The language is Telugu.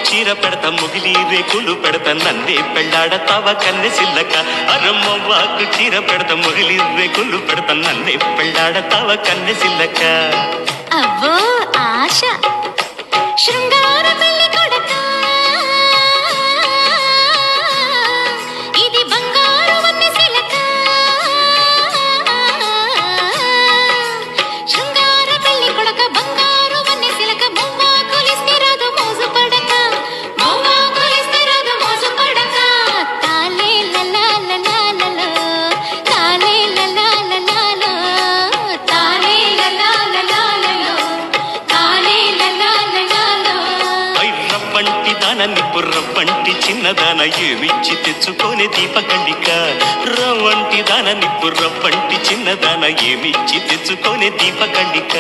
చీర పెడతా ముగిలి రేకులు పెడతా నన్నే పెళ్ళాడతావా కన్నె సిల్లక అరమ్మవ్వాకు చీర పెడతా ముగిలి రేకులు పెడతా నన్నే పెళ్ళాడతావా కన్నె సిల్లక అవ్వో ఆశ శృంగార పెళ్లి కొడక ఇది బంగారు వన్నె సిలక శృంగార పెళ్లి కొడక బంగారు వన్నె సిలక మువ్వా కొలిస్తే రాదు మోజు పడక మువ్వా కొలిస్తే రాదు మోజు పడక తాలే లలా లలా లలా తాలే లలా లలా లలా తాలే లలా లలా లలా తాలే లలా లలా లలా రవ్వంటి దానాన్ని బుర్రవ్వంటి చిన్నదాన ఏమిచ్చి తెచ్చుకోనే దీపకండిక రవ్వంటి దానాన్ని బుర్రవ్వంటి చిన్నదాన ఏమిచ్చి తెచ్చుకోనే దీపకండిక